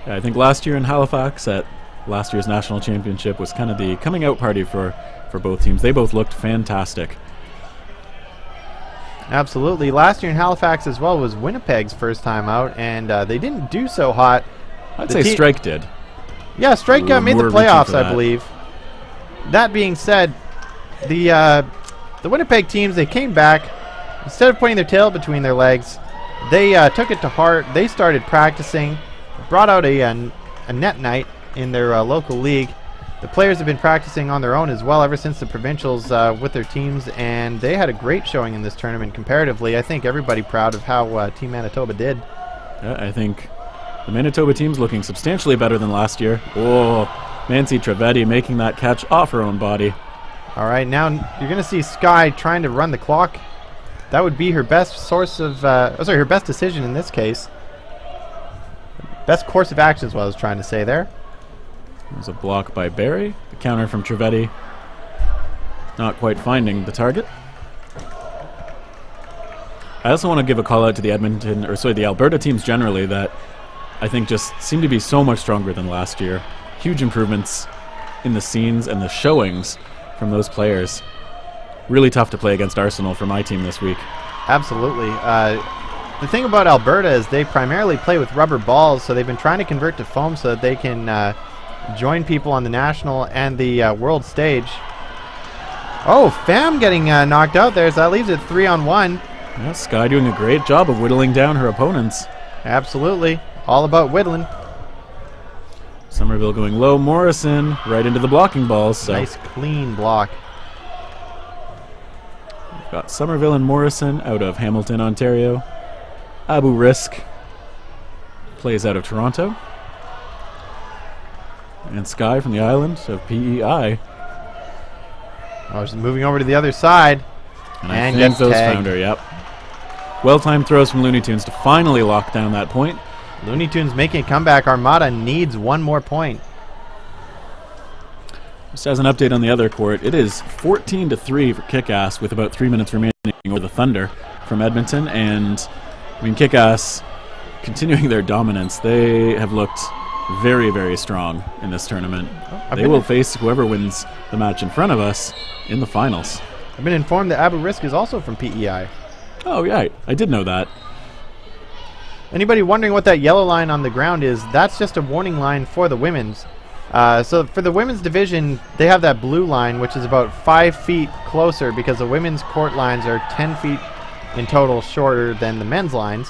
Yeah, I think last year in Halifax at last year's national championship was kind of the coming out party for both teams. They both looked fantastic. Absolutely. Last year in Halifax as well was Winnipeg's first time out, and they didn't do so hot. I'd say Strike did. Yeah, Strike made the playoffs, I believe. That being said, the Winnipeg teams, they came back. Instead of putting their tail between their legs, they took it to heart. They started practicing, brought out a net night in their local league. The players have been practicing on their own as well ever since the provincials with their teams, and they had a great showing in this tournament comparatively. I think everybody proud of how Team Manitoba did. Yeah, I think the Manitoba team's looking substantially better than last year. Oh, Nancy Trivedi making that catch off her own body. All right, now you're going to see Sky trying to run the clock. That would be her best source of, her best decision in this case. Best course of action is what I was trying to say there. There's a block by Barry. The counter from Trivedi. Not quite finding the target. I also want to give a call out to the the Alberta teams generally that I think just seem to be so much stronger than last year. Huge improvements in the scenes and the showings from those players. Really tough to play against Arsenal for my team this week. Absolutely. The thing about Alberta is they primarily play with rubber balls, so they've been trying to convert to foam so that they can join people on the national and the world stage. Oh, Pham getting knocked out there, so that leaves it 3-on-1. Yeah, Sky doing a great job of whittling down her opponents. Absolutely. All about whittling. Somerville going low. Morrison right into the blocking balls. So. Nice clean block. We've got Somerville and Morrison out of Hamilton, Ontario. Abu Risk plays out of Toronto. And Sky from the island of PEI. Oh, she's moving over to the other side. And I think those found her, yep. Well-timed throws from Looney Tunes to finally lock down that point. Looney Tunes making a comeback. Armada needs one more point. Just as an update on the other court, it is 14-3 for Kick-Ass with about 3 minutes remaining over the Thunder from Edmonton. And, I mean, Kick-Ass continuing their dominance. They have looked very, very strong in this tournament. They will face whoever wins the match in front of us in the finals. I've been informed that Abu Risk is also from PEI. Oh, yeah, I did know that. Anybody wondering what that yellow line on the ground is, that's just a warning line for the women's. So for the women's division, they have that blue line, which is about 5 feet closer because the women's court lines are 10 feet in total shorter than the men's lines.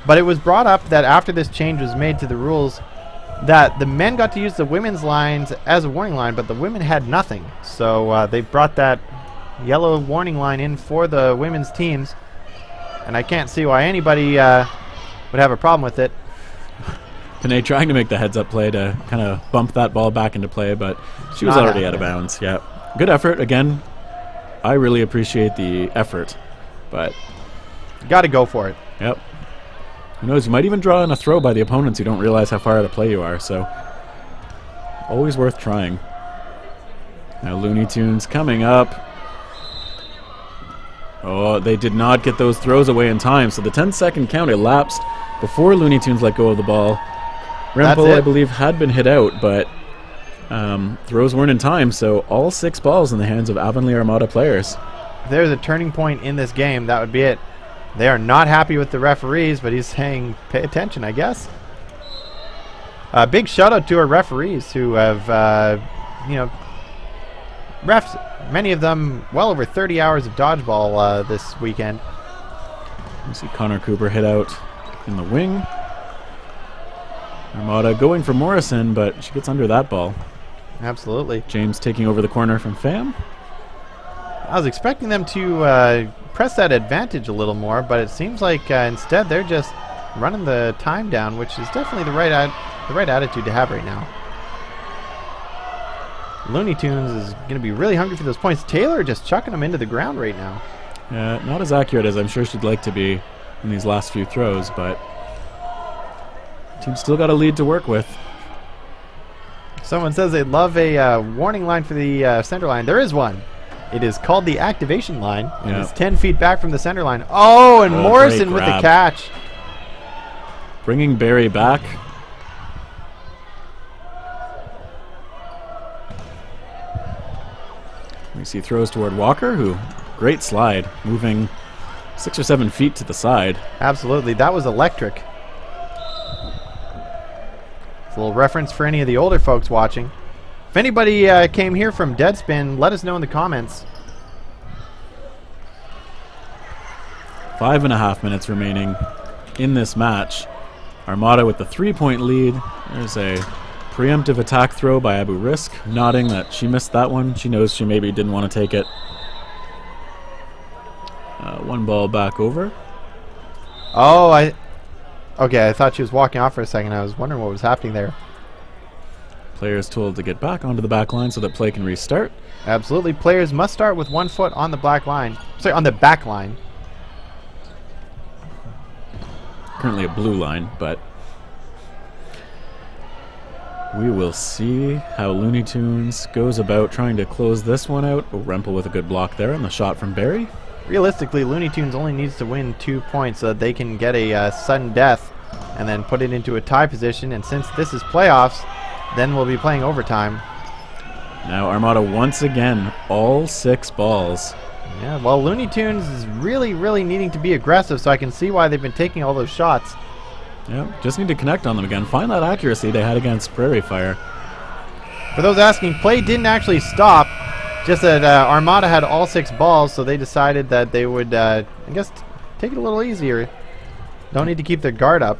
But it was brought up that after this change was made to the rules, that the men got to use the women's lines as a warning line, but the women had nothing. So they brought that yellow warning line in for the women's teams, and I can't see why anybody would have a problem with it. Panay trying to make the heads-up play to kind of bump that ball back into play, but she was already out of bounds. Yeah, good effort. Again, I really appreciate the effort, but... Got to go for it. Yep. Who knows, you might even draw in a throw by the opponents who don't realize how far out of play you are, so... Always worth trying. Now Looney Tunes coming up. Oh, they did not get those throws away in time, so the 10-second count elapsed before Looney Tunes let go of the ball. Rempel, I believe, had been hit out, but throws weren't in time, so all 6 balls in the hands of Avonlea Armada players. If there's a turning point in this game, that would be it. They are not happy with the referees, but he's saying pay attention, I guess. A big shout out to our referees who have, refs, many of them well over 30 hours of dodgeball this weekend. You see Connor Cooper hit out in the wing. Armada going for Morrison, but she gets under that ball. Absolutely. James taking over the corner from Pham. I was expecting them to press that advantage a little more, but it seems like instead they're just running the time down, which is definitely the right attitude to have right now. Looney Tunes is going to be really hungry for those points. Taylor just chucking them into the ground right now. Yeah, not as accurate as I'm sure she'd like to be in these last few throws, but team's still got a lead to work with. Someone says they'd love a warning line for the center line. There is one. It is called the activation line. Yeah. It's 10 feet back from the center line. Oh, and Morrison with the catch. Bringing Barry back. We see throws toward Walker, who, great slide, moving 6 or 7 feet to the side. Absolutely. That was electric. It's a little reference for any of the older folks watching. If anybody came here from Deadspin, let us know in the comments. 5.5 minutes remaining in this match. Armada with the 3-point lead. There's a preemptive attack throw by Abu Risk, nodding that she missed that one. She knows she maybe didn't want to take it. 1 ball back over. Oh, okay, I thought she was walking off for a second. I was wondering what was happening there. Players told to get back onto the back line so that play can restart. Absolutely. Players must start with 1 foot on the black line. Sorry, on the back line. Currently a blue line, but we will see how Looney Tunes goes about trying to close this one out. Oh, Rempel with a good block there on the shot from Barry. Realistically, Looney Tunes only needs to win 2 points so that they can get a sudden death and then put it into a tie position. And since this is playoffs, then we'll be playing overtime. Now Armada once again, all 6 balls. Yeah, well, Looney Tunes is really, really needing to be aggressive, so I can see why they've been taking all those shots. Yep, just need to connect on them again. Find that accuracy they had against Prairie Fire. For those asking, play didn't actually stop. Just that Armada had all 6 balls, so they decided that they would, I guess, take it a little easier. Don't need to keep their guard up.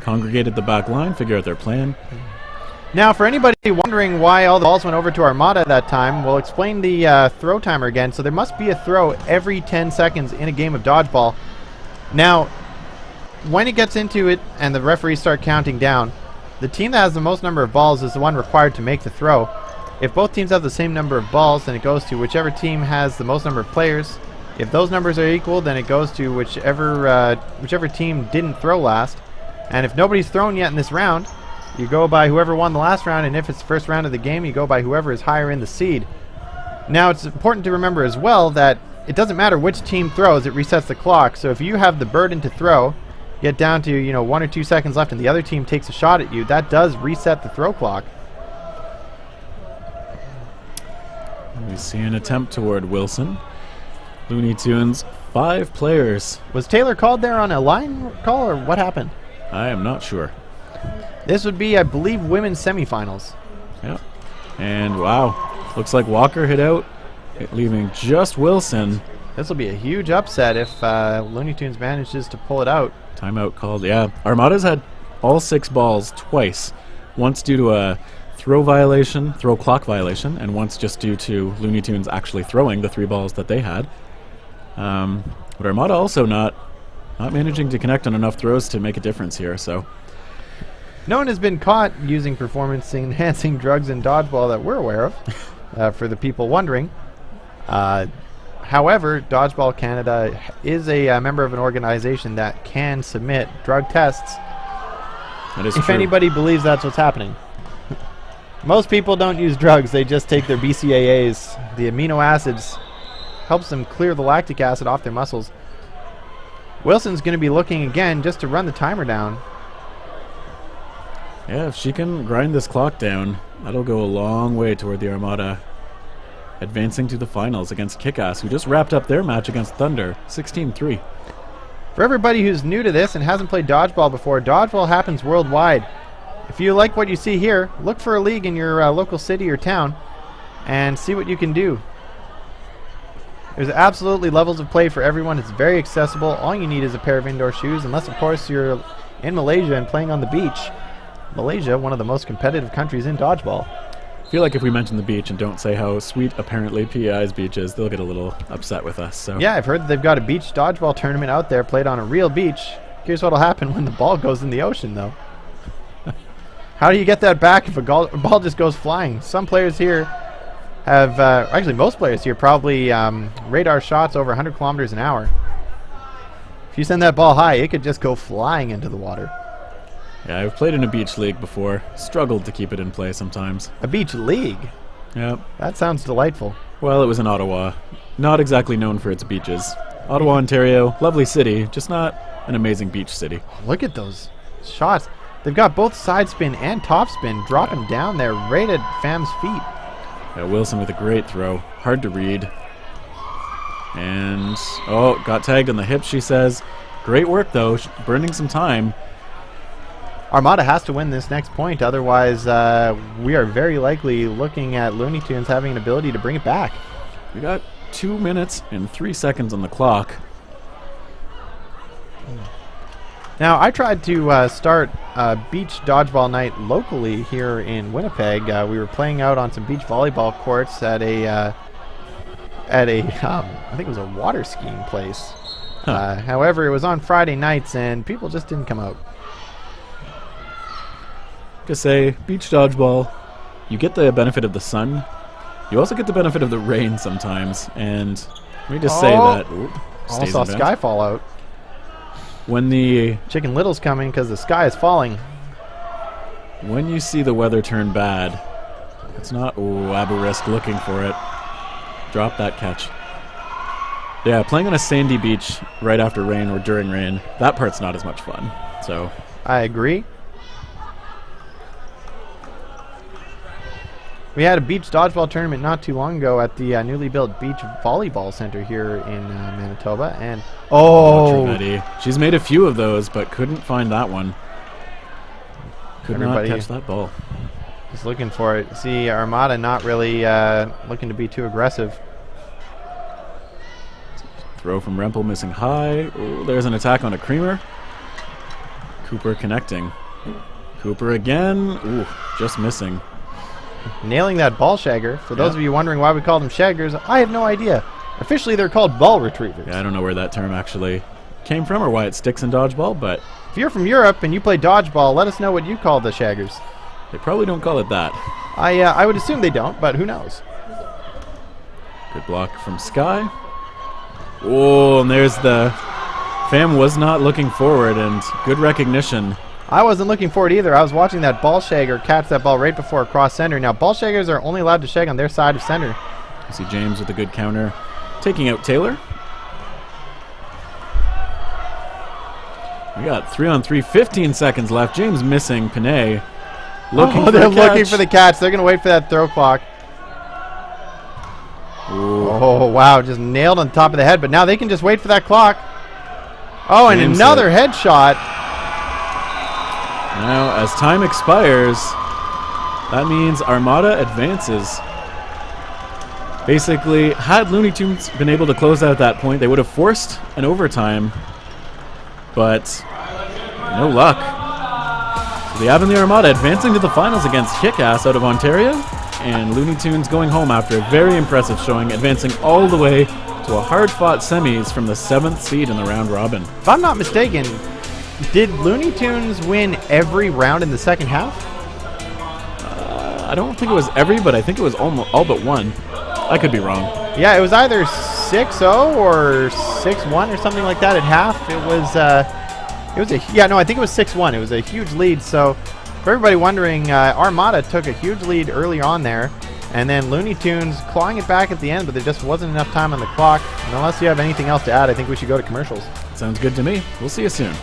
Congregated the back line, figure out their plan. Now, for anybody wondering why all the balls went over to Armada that time, we'll explain the throw timer again. So there must be a throw every 10 seconds in a game of dodgeball. Now, when it gets into it and the referees start counting down, the team that has the most number of balls is the one required to make the throw. If both teams have the same number of balls, then it goes to whichever team has the most number of players. If those numbers are equal, then it goes to whichever team didn't throw last. And if nobody's thrown yet in this round, you go by whoever won the last round, and if it's the first round of the game, you go by whoever is higher in the seed. Now, it's important to remember as well that it doesn't matter which team throws, it resets the clock. So if you have the burden to throw, get down to 1 or 2 seconds left, and the other team takes a shot at you, that does reset the throw clock. We see an attempt toward Wilson. Looney Tunes, 5 players. Was Taylor called there on a line call, or what happened? I am not sure. This would be, I believe, women's semifinals. Yep. And wow, looks like Walker hit out, leaving just Wilson. This will be a huge upset if Looney Tunes manages to pull it out. Timeout called, yeah. Armada's had all 6 balls twice. Once due to a throw clock violation, and once just due to Looney Tunes actually throwing the 3 balls that they had. But Armada also not managing to connect on enough throws to make a difference here, so... No one has been caught using performance-enhancing drugs in Dodgeball that we're aware of, for the people wondering. However, Dodgeball Canada is a member of an organization that can submit drug tests if true. anybody believes that's what's happening. Most people don't use drugs. They just take their BCAAs. The amino acids helps them clear the lactic acid off their muscles. Wilson's going to be looking again just to run the timer down. Yeah, if she can grind this clock down, that'll go a long way toward the Armada advancing to the finals against Kickass, who just wrapped up their match against Thunder, 16-3. For everybody who's new to this and hasn't played Dodgeball before, Dodgeball happens worldwide. If you like what you see here, look for a league in your local city or town and see what you can do. There's absolutely levels of play for everyone. It's very accessible. All you need is a pair of indoor shoes, unless, of course, you're in Malaysia and playing on the beach. Malaysia, one of the most competitive countries in Dodgeball. I feel like if we mention the beach and don't say how sweet apparently PEI's beach is, they'll get a little upset with us. So yeah, I've heard that they've got a beach dodgeball tournament out there played on a real beach. Here's what'll happen when the ball goes in the ocean, though. How do you get that back if a ball just goes flying? Some players here have, actually most players here probably radar shots over 100 kilometers an hour. If you send that ball high, it could just go flying into the water. Yeah, I've played in a beach league before. Struggled to keep it in play sometimes. A beach league? Yep. That sounds delightful. Well, it was in Ottawa. Not exactly known for its beaches. Ottawa, Ontario, lovely city, just not an amazing beach city. Look at those shots. They've got both side spin and top spin dropping down there right at Fam's feet. Yeah, Wilson with a great throw. Hard to read. And, oh, got tagged on the hip, she says. Great work, though. Burning some time. Armada has to win this next point, otherwise we are very likely looking at Looney Tunes having an ability to bring it back. We got 2 minutes and 3 seconds on the clock. Now, I tried to start beach dodgeball night locally here in Winnipeg. We were playing out on some beach volleyball courts at a I think it was a water skiing place. However, it was on Friday nights and people just didn't come out. To say, beach dodgeball, you get the benefit of the sun. You also get the benefit of the rain sometimes. And let me just say that. Almost saw Skyfall out. When the Chicken Little's coming because the sky is falling. When you see the weather turn bad, it's not, Abarisk looking for it. Drop that catch. Yeah, playing on a sandy beach right after rain or during rain, that part's not as much fun. So I agree. We had a beach dodgeball tournament not too long ago at the newly built beach volleyball center here in Manitoba, and Trivedi. She's made a few of those, but couldn't find that one. Could not catch that ball. Just looking for it. See, Armada not really looking to be too aggressive. Throw from Rempel missing high. Ooh, there's an attack on a creamer. Cooper connecting. Cooper again. Ooh, just missing. Nailing that ball shagger. For those of you wondering why we call them shaggers, I have no idea. Officially, they're called ball retrievers. Yeah, I don't know where that term actually came from or why it sticks in dodgeball, but if you're from Europe and you play dodgeball, let us know what you call the shaggers. They probably don't call it that. I would assume they don't, but who knows? Good block from Sky. Oh, and there's the... Fam was not looking forward, and good recognition. I wasn't looking for it either. I was watching that ball shagger catch that ball right before cross center. Now, ball shaggers are only allowed to shag on their side of center. You see James with a good counter, taking out Taylor. We got 3-on-3, 15 seconds left. James missing. Panay looking for the catch. Looking for the catch. They're going to wait for that throw clock. Ooh. Oh, wow. Just nailed on top of the head. But now they can just wait for that clock. Oh, and another headshot. Now, as time expires, that means Armada advances. Basically, had Looney Tunes been able to close out that point, they would have forced an overtime, but no luck. So the Avonlea Armada advancing to the finals against Kick-Ass out of Ontario, and Looney Tunes going home after a very impressive showing, advancing all the way to a hard-fought semis from the 7th seed in the round robin. If I'm not mistaken, Did Looney Tunes win every round in the second half? I don't think it was every, but I think it was almost all but one. I could be wrong. Yeah, it was either 6-0 or 6-1 or something like that at half. I think it was 6-1. It was a huge lead. So for everybody wondering, Armada took a huge lead early on there, and then Looney Tunes clawing it back at the end, but there just wasn't enough time on the clock. And unless you have anything else to add, I think we should go to commercials. Sounds good to me. We'll see you soon.